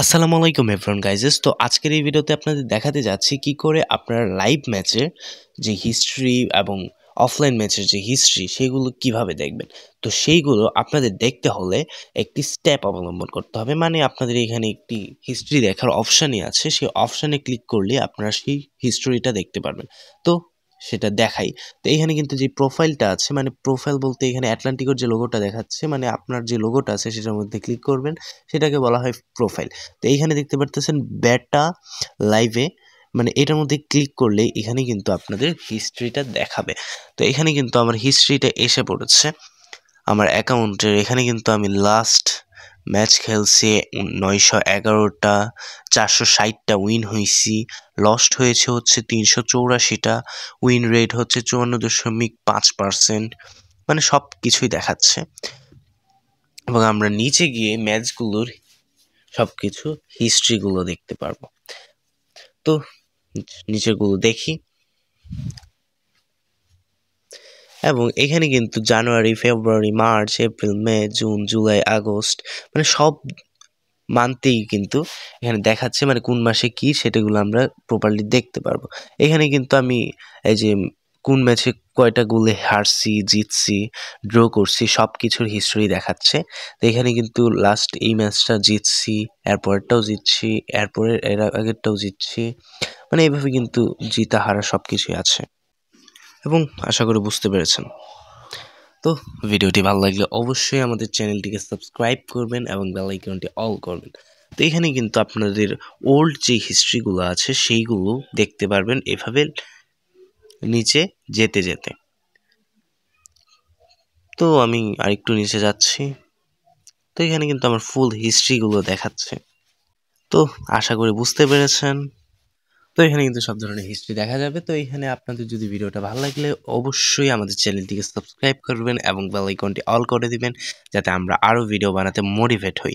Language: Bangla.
আসসালামু আলাইকুম এভরিওয়ান গাইজেস। তো আজকের এই ভিডিওতে আপনাদের দেখাতে যাচ্ছি কি করে আপনারা লাইভ ম্যাচের যে হিস্ট্রি এবং অফলাইন ম্যাচের যে হিস্ট্রি সেগুলো কিভাবে দেখবেন। তো সেইগুলো আপনাদের দেখতে হলে একটি স্টেপ অবলম্বন করতে হবে, মানে আপনাদের এখানে একটি হিস্ট্রি দেখার অপশানই আছে, সেই অপশানে ক্লিক করলে আপনারা সেই হিস্ট্রিটা দেখতে পারবেন। তো সেটা দেখাই। তো এখানে কিন্তু যে প্রোফাইলটা আছে, মানে প্রোফাইল বলতে এখানে অ্যাটলান্টিকোর যে লোগোটা দেখাচ্ছে, মানে আপনার যে লোগোটা আছে সেটার মধ্যে ক্লিক করবেন, সেটাকে বলা হয় প্রোফাইল। তো এইখানে দেখতে পারতেছেন বেটা লাইভে, মানে এটার মধ্যে ক্লিক করলে এখানে কিন্তু আপনাদের হিস্ট্রিটা দেখাবে। তো এখানে কিন্তু আমার হিস্ট্রিটা এসে পড়েছে আমার অ্যাকাউন্টের। এখানে কিন্তু আমি লাস্ট ম্যাচ খেলছি 911টা, 460টা উইন হয়েছি, লস্ট হয়েছে হচ্ছে 384টা, উইন রেট হচ্ছে 54.5%, মানে সব কিছুই দেখাচ্ছে। এবং আমরা নিচে গিয়ে ম্যাচগুলোর সব কিছু হিস্ট্রিগুলো দেখতে পারবো। তো নিচেরগুলো দেখি, এবং এখানে কিন্তু জানুয়ারি, ফেব্রুয়ারি, মার্চ, এপ্রিল, মে, জুন, জুলাই, আগস্ট, মানে সব মান্থেই কিন্তু এখানে দেখাচ্ছে, মানে কোন মাসে কি সেটাগুলো আমরা প্রপারলি দেখতে পারবো। এখানে কিন্তু আমি এই যে কোন ম্যাচে কয়টা গোলে হারছি, জিতছি, ড্র করছি, সব কিছুর হিস্ট্রি দেখাচ্ছে। তো এখানে কিন্তু লাস্ট এই ম্যাচটা জিতছি, এরপরেরটাও জিতছি, এর আগেরটাও জিতছি, মানে এইভাবে কিন্তু জিতা হারা সব কিছুই আছে। এবং আশা করি বুঝতে পেরেছেন। তো ভিডিওটি ভালো লাগলে অবশ্যই আমাদের চ্যানেলটিকে সাবস্ক্রাইব করবেন এবং বেল আইকনটি অল করবেন। তো এখানে কিন্তু আপনাদের ওল্ড যে হিস্ট্রিগুলো আছে সেইগুলো দেখতে পারবেন এভাবে নিচে যেতে যেতে। তো আমি আরেকটু নিচে যাচ্ছি। তো এখানে কিন্তু আমার ফুল হিস্ট্রিগুলো দেখাচ্ছে। তো আশা করি বুঝতে পেরেছেন। তো এখানে কিন্তু সব ধরনের হিস্ট্রি দেখা যাবে। তো এখানে আপনাদের যদি ভিডিওটা ভালো লাগলে অবশ্যই আমাদের চ্যানেলটিকে সাবস্ক্রাইব করবেন এবং বেল আইকনটি অল করে দিবেন, যাতে আমরা আরও ভিডিও বানাতে মোটিভেট হই।